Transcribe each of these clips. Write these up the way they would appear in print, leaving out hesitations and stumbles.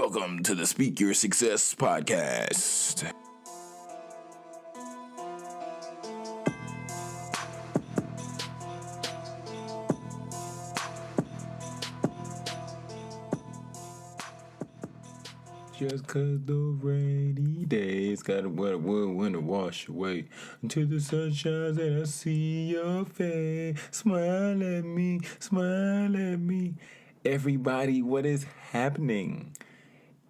Welcome to the Speak Your Success podcast. Just 'cause the rainy days got a wet winter wash away until the sun shines and I see your face. Smile at me, smile at me. Everybody, what is happening?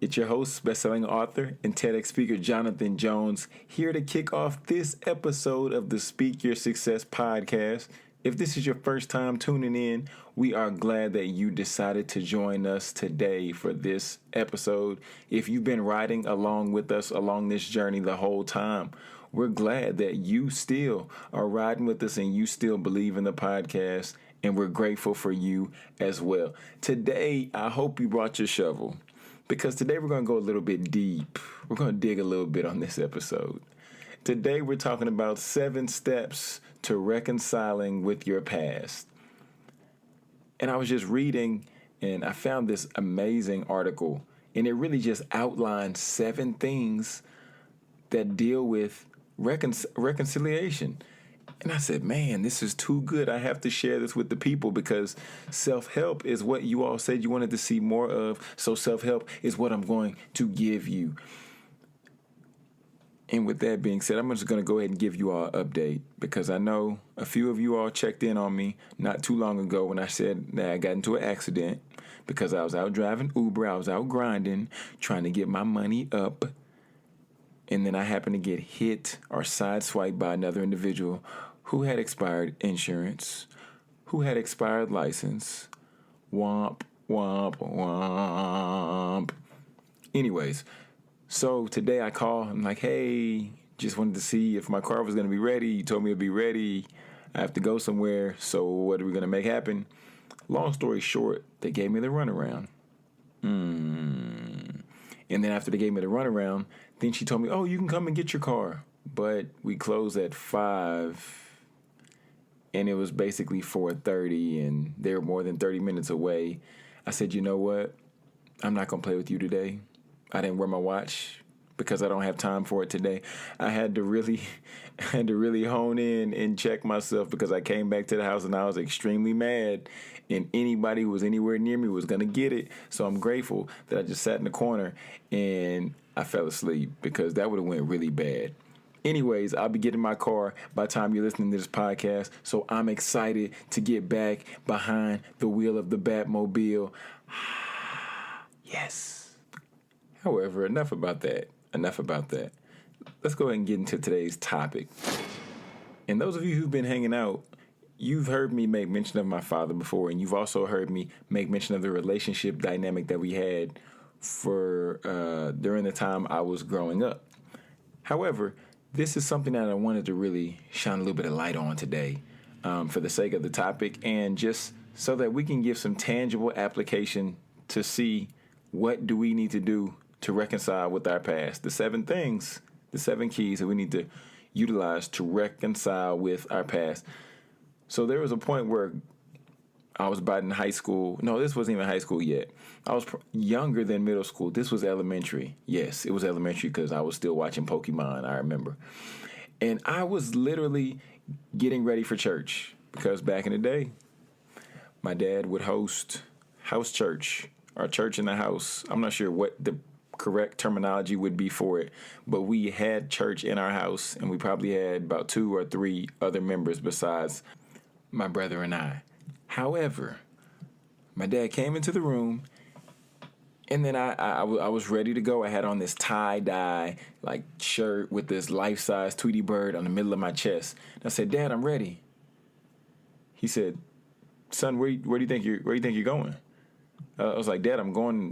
It's your host, best-selling author, and TEDx speaker Jonathan Jones, here to kick off this episode of the Speak Your Success podcast. If this is your first time tuning in, we are glad that you decided to join us today for this episode. If you've been riding along with us along this journey the whole time, we're glad that you still are riding with us and you still believe in the podcast, and we're grateful for you as well. Today, I hope you brought your shovel, because today we're going to go a little bit deep. We're going to dig a little bit on this episode. Today we're talking about 7 steps to reconciling with your past. And I was just reading and I found this amazing article, and it really just outlined 7 things that deal with reconciliation. And I said, man, this is too good. I have to share this with the people because self-help is what you all said you wanted to see more of. So self-help is what I'm going to give you. And with that being said, I'm just going to go ahead and give you all an update, because I know a few of you all checked in on me not too long ago when I said that I got into an accident because I was out driving Uber. I was out grinding, trying to get my money up. And then I happened to get hit or sideswiped by another individual who had expired insurance, who had expired license. Womp, womp, womp. Anyways. So today I call, I'm like, hey, just wanted to see if my car was going to be ready. You told me it'd be ready. I have to go somewhere. So what are we going to make happen? Long story short, they gave me the runaround. And then after they gave me the runaround, then she told me, oh, you can come and get your car. But we closed at 5 and it was basically 4:30 and they were more than 30 minutes away. I said, you know what? I'm not going to play with you today. I didn't wear my watch because I don't have time for it today. I had to really hone in and check myself, because I came back to the house and I was extremely mad, and anybody who was anywhere near me was going to get it. So I'm grateful that I just sat in the corner and I fell asleep, because that would have went really bad. Anyways, I'll be getting my car by the time you're listening to this podcast. So I'm excited to get back behind the wheel of the Batmobile. Yes. However, enough about that. Let's go ahead and get into today's topic. And those of you who've been hanging out, you've heard me make mention of my father before, and you've also heard me make mention of the relationship dynamic that we had for during the time I was growing up. However, this is something that I wanted to really shine a little bit of light on today, for the sake of the topic, and just so that we can give some tangible application to see what do we need to do to reconcile with our past. The 7 things, the 7 keys that we need to utilize to reconcile with our past. So there was a point where I was about in high school. No, this wasn't even high school yet. I was younger than middle school. This was elementary. Yes, it was elementary, because I was still watching Pokemon, I remember. And I was literally getting ready for church, because back in the day, my dad would host house church, or church in the house. I'm not sure what the correct terminology would be for it, but we had church in our house, and we probably had about 2 or 3 other members besides my brother and I. However, my dad came into the room, and then I was ready to go. I had on this tie-dye like shirt with this life-size Tweety bird on the middle of my chest. And I said, Dad, I'm ready. He said, son, where do you think you're going? I was like, Dad, I'm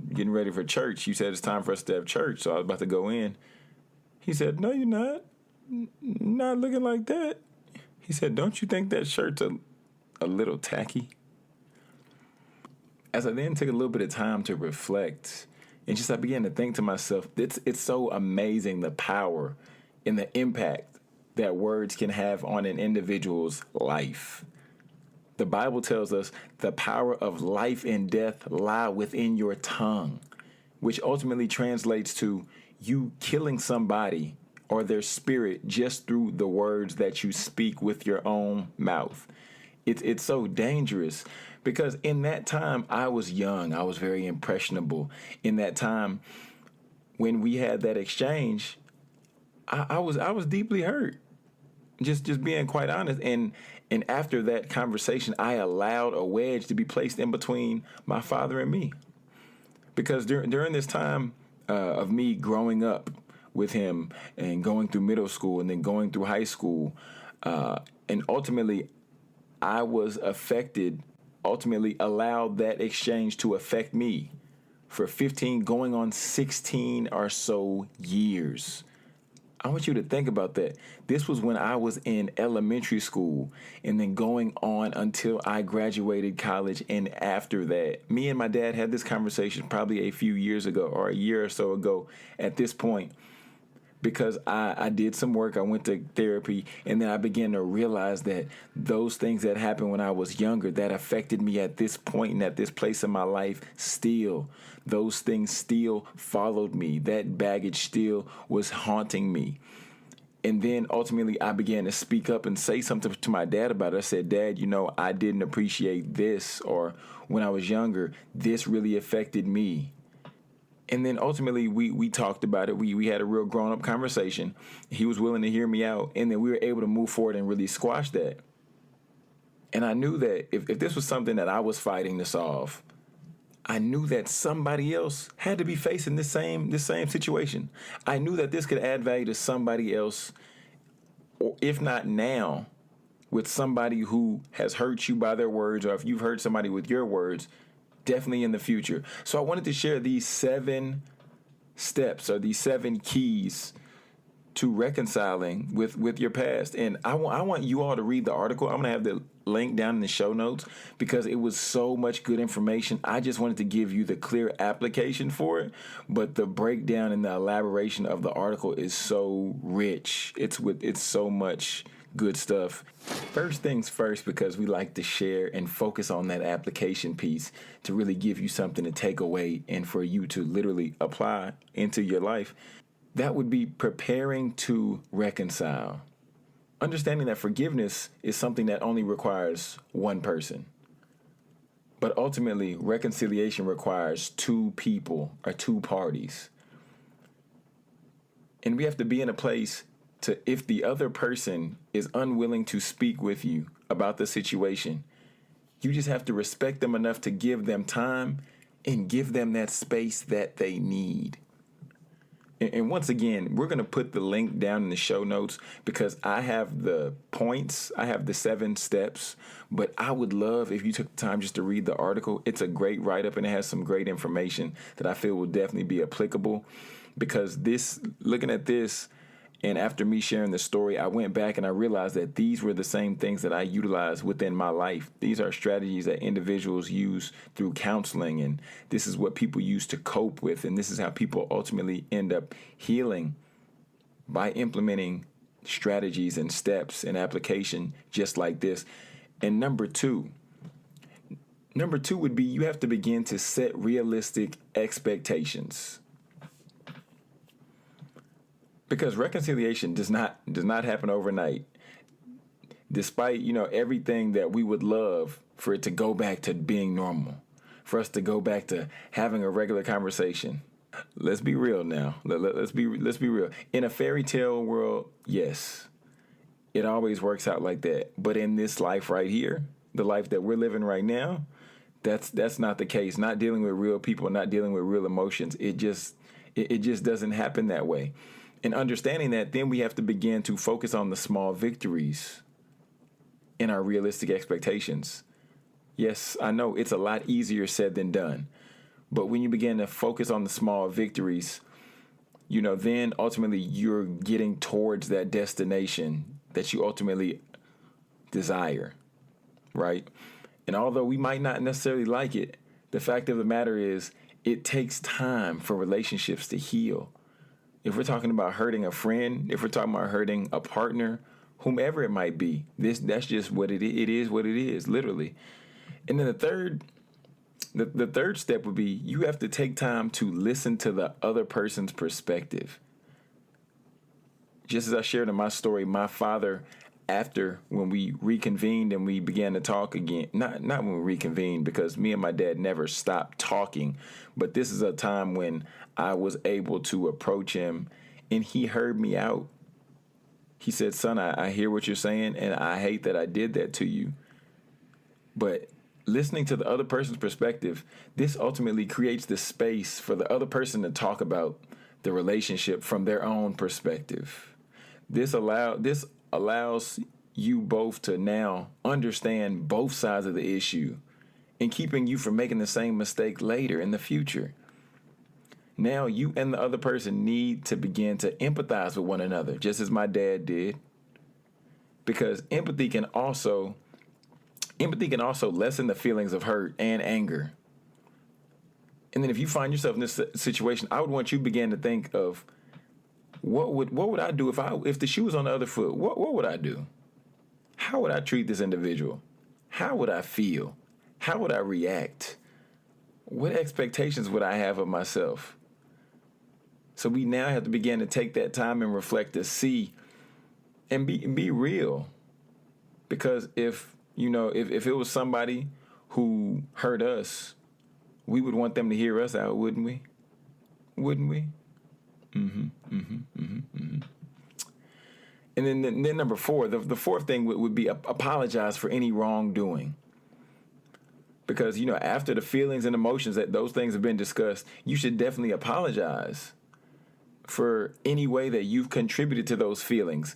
getting ready for church. You said it's time for us to have church, so I was about to go in. He said, no, you're not. Not looking like that. He said, don't you think that shirt's a little tacky? As I then took a little bit of time to reflect, and just I began to think to myself, it's so amazing the power and the impact that words can have on an individual's life. The Bible tells us the power of life and death lie within your tongue. which ultimately translates to you killing somebody or their spirit just through the words that you speak with your own mouth. It's so dangerous because in that time I was young. I was very impressionable. In that time when we had that exchange, I was deeply hurt. Just being quite honest. And after that conversation, I allowed a wedge to be placed in between my father and me. Because during this time of me growing up with him and going through middle school and then going through high school, and ultimately I was affected, ultimately allowed that exchange to affect me for 15 going on 16 or so years. I want you to think about that. This was when I was in elementary school and then going on until I graduated college. And after that, me and my dad had this conversation probably a few years ago or a year or so ago at this point, because I did some work. I went to therapy, and then I began to realize that those things that happened when I was younger that affected me at this point and at this place in my life still. Those things still followed me. That baggage still was haunting me. And then ultimately I began to speak up and say something to my dad about it. I said, Dad, I didn't appreciate this, or when I was younger, this really affected me. And then ultimately we talked about it. We had a real grown-up conversation. He was willing to hear me out. And then we were able to move forward and really squash that. And I knew that if this was something that I was fighting to solve, I knew that somebody else had to be facing this same situation. I knew that this could add value to somebody else, or if not now, with somebody who has hurt you by their words, or if you've hurt somebody with your words, definitely in the future. So I wanted to share these 7 steps or these 7 keys to reconciling with your past. And I want you all to read the article. I'm going to have the link down in the show notes because it was so much good information. I just wanted to give you the clear application for it, but the breakdown and the elaboration of the article is so rich. It's so much good stuff. First things first, because we like to share and focus on that application piece to really give you something to take away and for you to literally apply into your life. That would be preparing to reconcile. Understanding that forgiveness is something that only requires one person. But ultimately, reconciliation requires 2 people or 2 parties. And we have to be in a place to, if the other person is unwilling to speak with you about the situation, you just have to respect them enough to give them time and give them that space that they need. And once again, we're going to put the link down in the show notes because I have the points. I have the 7 steps, but I would love if you took the time just to read the article. It's a great write-up and it has some great information that I feel will definitely be applicable, because looking at this, and after me sharing the story, I went back and I realized that these were the same things that I utilized within my life. These are strategies that individuals use through counseling, and this is what people use to cope with, and this is how people ultimately end up healing by implementing strategies and steps and application just like this. And number two would be you have to begin to set realistic expectations. Because reconciliation does not happen overnight. Despite, everything that we would love for it to go back to being normal, for us to go back to having a regular conversation. Let's be real now. Let's be real. In a fairy tale world, yes, it always works out like that. But in this life right here, the life that we're living right now, that's not the case. Not dealing with real people, not dealing with real emotions. It just doesn't happen that way. And understanding that, then we have to begin to focus on the small victories in our realistic expectations. Yes, I know it's a lot easier said than done. But when you begin to focus on the small victories, then ultimately you're getting towards that destination that you ultimately desire, right? And although we might not necessarily like it, the fact of the matter is it takes time for relationships to heal. If we're talking about hurting a friend, if we're talking about hurting a partner, whomever it might be, that's just what it is what it is, literally. And then the third The third step would be you have to take time to listen to the other person's perspective. Just as I shared in my story, my father, after when we reconvened and we began to talk again, not when we reconvened, because me and my dad never stopped talking, but this is a time when I was able to approach him and he heard me out. He said, son, I hear what you're saying and I hate that I did that to you. But listening to the other person's perspective, this ultimately creates the space for the other person to talk about the relationship from their own perspective. This allows you both to now understand both sides of the issue and keeping you from making the same mistake later in the future. Now you and the other person need to begin to empathize with one another, just as my dad did, because empathy can also lessen the feelings of hurt and anger. And then if you find yourself in this situation, I would want you to begin to think of what would I do if the shoe was on the other foot? What would I do? How would I treat this individual? How would I feel? How would I react? What expectations would I have of myself? So we now have to begin to take that time and reflect to see and be real. Because if it was somebody who hurt us, we would want them to hear us out, wouldn't we? Wouldn't we? And then number 4, the fourth thing would be apologize for any wrongdoing. Because, after the feelings and emotions that those things have been discussed, you should definitely apologize for any way that you've contributed to those feelings.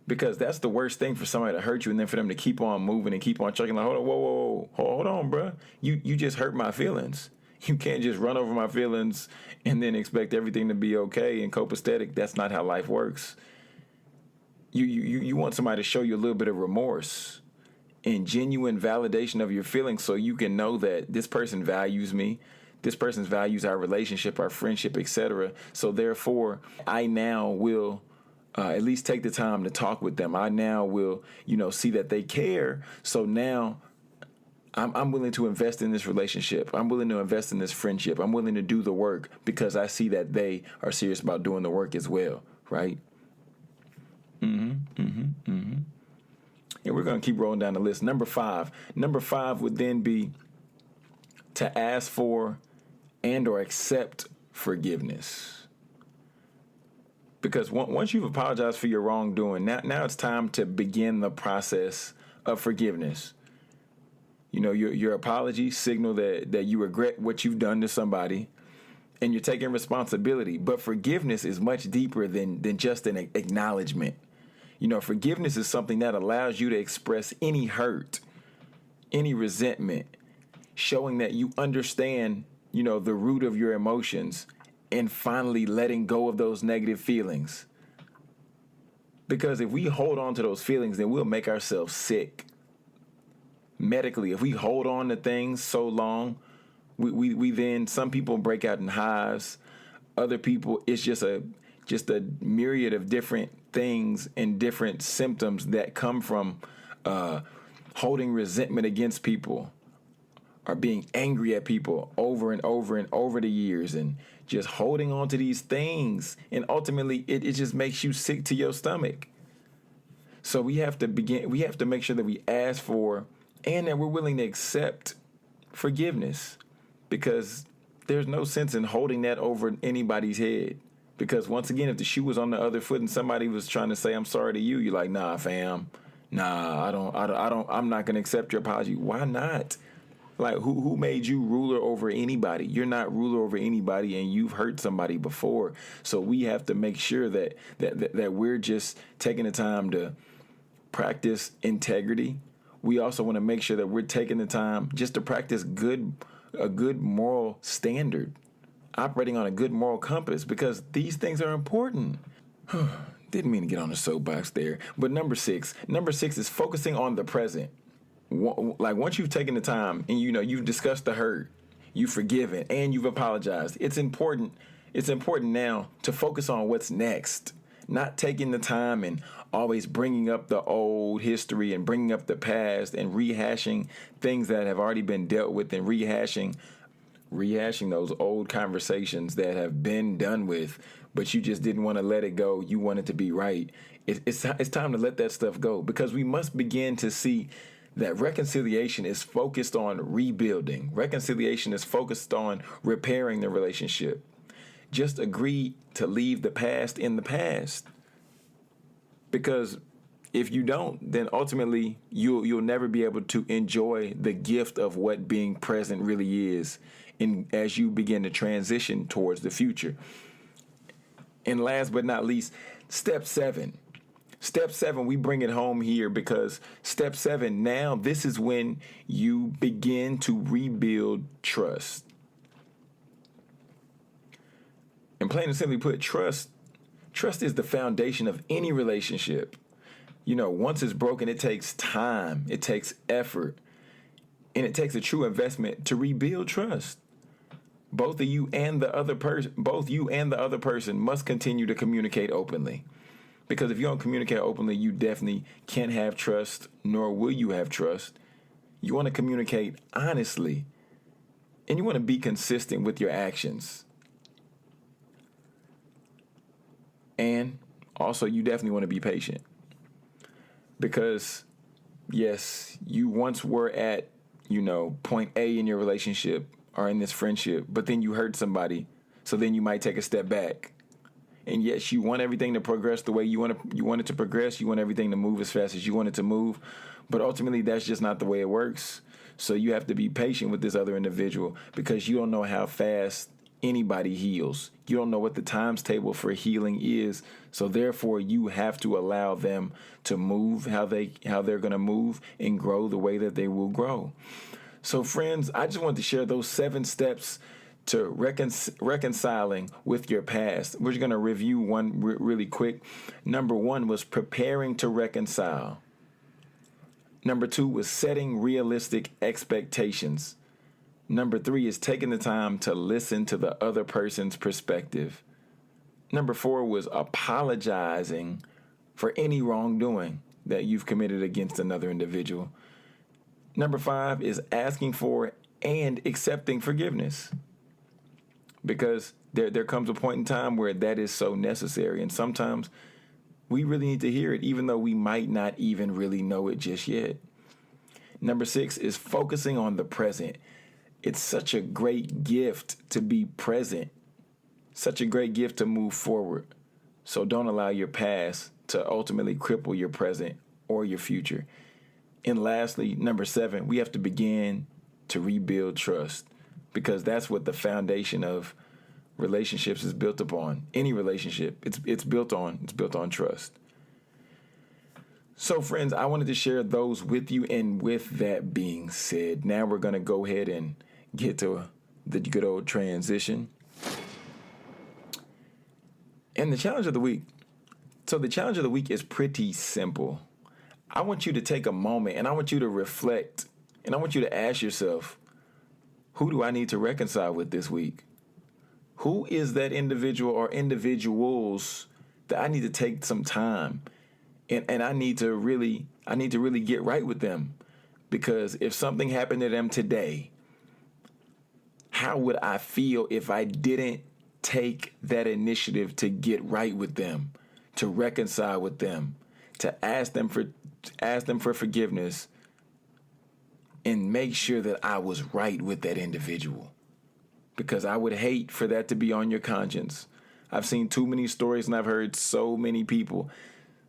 Because that's the worst thing for somebody to hurt you and then for them to keep on moving and keep on chugging. Like, hold on, whoa, hold on, bro. You just hurt my feelings. You can't just run over my feelings and then expect everything to be okay and copacetic. That's not how life works. You want somebody to show you a little bit of remorse and genuine validation of your feelings so you can know that this person values me. This person values our relationship, our friendship, etc. So therefore, I now will at least take the time to talk with them. I now will, see that they care. So now I'm willing to invest in this relationship. I'm willing to invest in this friendship. I'm willing to do the work because I see that they are serious about doing the work as well, right? And we're going to keep rolling down the list. Number 5 would then be to ask for and or accept forgiveness. Because once you've apologized for your wrongdoing, now it's time to begin the process of forgiveness. Your apology signal that you regret what you've done to somebody and you're taking responsibility. But forgiveness is much deeper than just an acknowledgement. Forgiveness is something that allows you to express any hurt, any resentment, showing that you understand, the root of your emotions and finally letting go of those negative feelings. Because if we hold on to those feelings, then we'll make ourselves sick. Medically, if we hold on to things so long, we then, some people break out in hives. Other people, it's just a myriad of different things and different symptoms that come from holding resentment against people or being angry at people over and over and over the years and just holding on to these things. And ultimately, it just makes you sick to your stomach. So we have to make sure that we ask for and that we're willing to accept forgiveness, because there's no sense in holding that over anybody's head. Because once again, if the shoe was on the other foot and somebody was trying to say, I'm sorry to you, you're like, nah, fam, nah, I'm not going to accept your apology. Why not? Like, who made you ruler over anybody? You're not ruler over anybody, and you've hurt somebody before. So we have to make sure that we're just taking the time to practice integrity. We also want to make sure that we're taking the time just to practice a good moral standard, operating on a good moral compass, because these things are important. Didn't mean to get on the soapbox there. But number 6 is focusing on the present. Like, once you've taken the time and you've discussed the hurt, you've forgiven, and you've apologized, it's important now to focus on what's next, Not taking the time and always bringing up the old history and bringing up the past and rehashing things that have already been dealt with and rehashing those old conversations that have been done with, but you just didn't want to let it go. You want it to be right. It's time to let that stuff go, because we must begin to see that reconciliation is focused on rebuilding. Reconciliation is focused on repairing the relationship. Just agree to leave the past in the past. Because if you don't, then ultimately you'll never be able to enjoy the gift of what being present really is as you begin to transition towards the future. And last but not least, step 7. Step 7, we bring it home here, because step 7, now this is when you begin to rebuild trust. And plain and simply put, trust is the foundation of any relationship. Once it's broken, it takes time, it takes effort, and it takes a true investment to rebuild trust. Both you and the other person must continue to communicate openly. Because if you don't communicate openly, you definitely can't have trust, nor will you have trust. You want to communicate honestly, and you want to be consistent with your actions. And also, you definitely want to be patient. Because, yes, you once were at, point A in your relationship or in this friendship, but then you hurt somebody, so then you might take a step back. And yes, you want everything to progress the way you want it to progress. You want everything to move as fast as you want it to move. But ultimately, that's just not the way it works. So you have to be patient with this other individual, because you don't know how fast anybody heals. You don't know what the times table for healing is. So therefore, you have to allow them to move how they're going to move and grow the way that they will grow. So friends, I just wanted to share those 7 steps to reconciling with your past. We're just going to review one really quick. Number 1 was preparing to reconcile. Number 2 was setting realistic expectations. Number 3 is taking the time to listen to the other person's perspective. Number 4 was apologizing for any wrongdoing that you've committed against another individual. Number 5 is asking for and accepting forgiveness. Because there comes a point in time where that is so necessary. And sometimes we really need to hear it, even though we might not even really know it just yet. Number 6 is focusing on the present. It's such a great gift to be present. Such a great gift to move forward. So don't allow your past to ultimately cripple your present or your future. And lastly, number 7, we have to begin to rebuild trust. Because that's what the foundation of relationships is built upon. Any relationship, it's built on trust. So friends, I wanted to share those with you. And with that being said, now we're going to go ahead and get to the good old transition. And the challenge of the week. So the challenge of the week is pretty simple. I want you to take a moment and I want you to reflect, and I want you to ask yourself, who do I need to reconcile with this week? Who is that individual or individuals that I need to take some time and I need to really get right with them? Because if something happened to them today, how would I feel if I didn't take that initiative to get right with them, to reconcile with them, to ask them for forgiveness, and make sure that I was right with that individual? Because I would hate for that to be on your conscience. I've seen too many stories, and I've heard so many people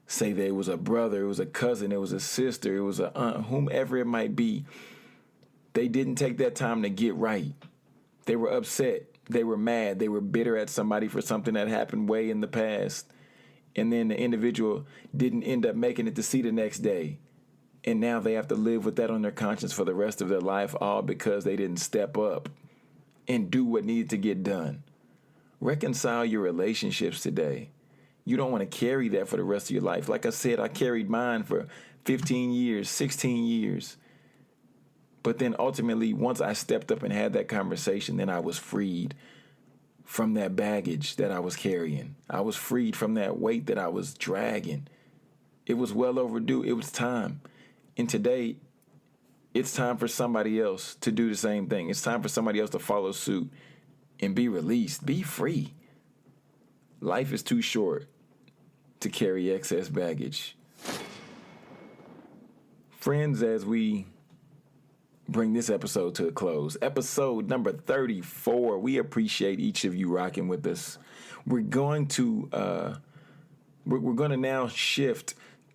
say that it was a brother, it was a cousin, it was a sister, it was an aunt, whomever it might be. They didn't take that time to get right. They were upset. They were mad. They were bitter at somebody for something that happened way in the past. And then the individual didn't end up making it to see the next day. And now they have to live with that on their conscience for the rest of their life, all because they didn't step up and do what needed to get done. Reconcile your relationships today. You don't want to carry that for the rest of your life. Like I said, I carried mine for 15 years, 16 years. But then ultimately, once I stepped up and had that conversation, then I was freed. from that baggage that I was carrying. I was freed from that weight that I was dragging. It was well overdue. It was time. And today, it's time for somebody else to do the same thing. It's time for somebody else to follow suit and be released. Be free. Life is too short to carry excess baggage. Friends, as we bring this episode to a close, episode number 34, we appreciate each of you rocking with us. We're going to now shift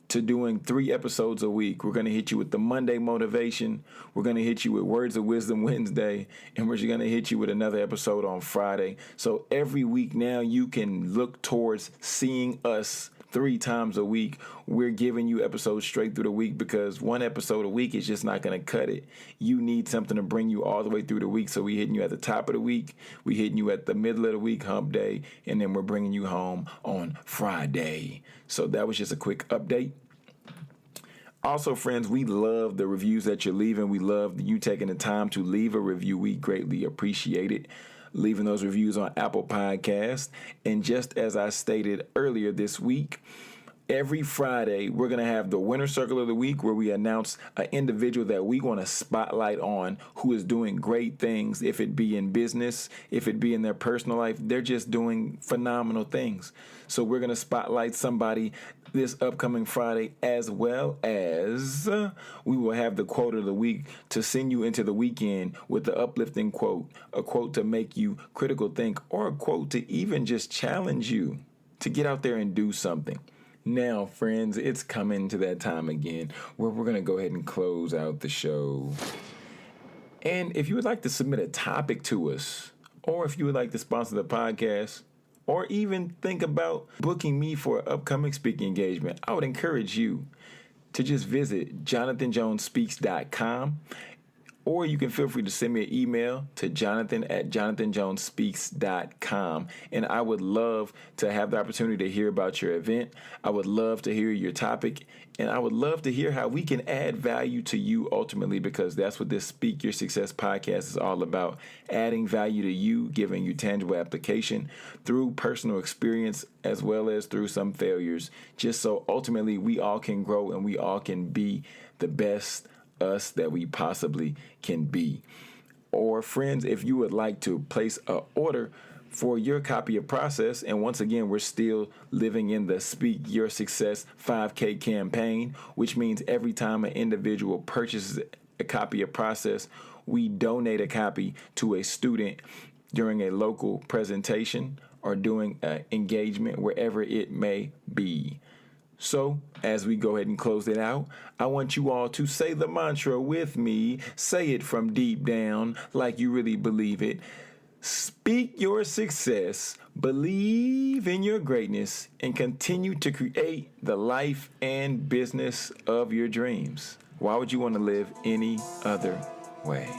to doing 3 episodes a week. We're going to hit you with the Monday motivation. We're going to hit you with Words of Wisdom Wednesday. And we're going to hit you with another episode on Friday. So every week now you can look towards seeing us 3 times a week. We're giving you episodes straight through the week because 1 episode a week is just not going to cut it. You need something to bring you all the way through the week. So we hitting you at the top of the week. We hitting you at the middle of the week, hump day. And then we're bringing you home on Friday. So that was just a quick update. Also, friends, we love the reviews that you're leaving. We love you taking the time to leave a review. We greatly appreciate it. Leaving those reviews on Apple Podcasts. And just as I stated earlier this week, every Friday, we're going to have the Winner Circle of the Week where we announce an individual that we want to spotlight on who is doing great things, if it be in business, if it be in their personal life. They're just doing phenomenal things. So we're going to spotlight somebody this upcoming Friday, as well as we will have the quote of the week to send you into the weekend with the uplifting quote, a quote to make you critical think, or a quote to even just challenge you to get out there and do something. Now, friends, it's coming to that time again where we're going to go ahead and close out the show. And if you would like to submit a topic to us, or if you would like to sponsor the podcast, or even think about booking me for an upcoming speaking engagement, I would encourage you to just visit jonathanjonespeaks.com, or you can feel free to send me an email to jonathan@jonathanjonespeaks.com. And I would love to have the opportunity to hear about your event. I would love to hear your topic. And I would love to hear how we can add value to you ultimately, because that's what this Speak Your Success podcast is all about. Adding value to you, giving you tangible application through personal experience as well as through some failures, just so ultimately we all can grow and we all can be the best us that we possibly can be. Or friends, if you would like to place an order for your copy of Process, and once again, we're still living in the Speak Your Success 5K campaign, which means every time an individual purchases a copy of Process, we donate a copy to a student during a local presentation or doing an engagement, wherever it may be. So, as we go ahead and close it out, I want you all to say the mantra with me. Say it from deep down like you really believe it. Speak your success, believe in your greatness, and continue to create the life and business of your dreams. Why would you want to live any other way?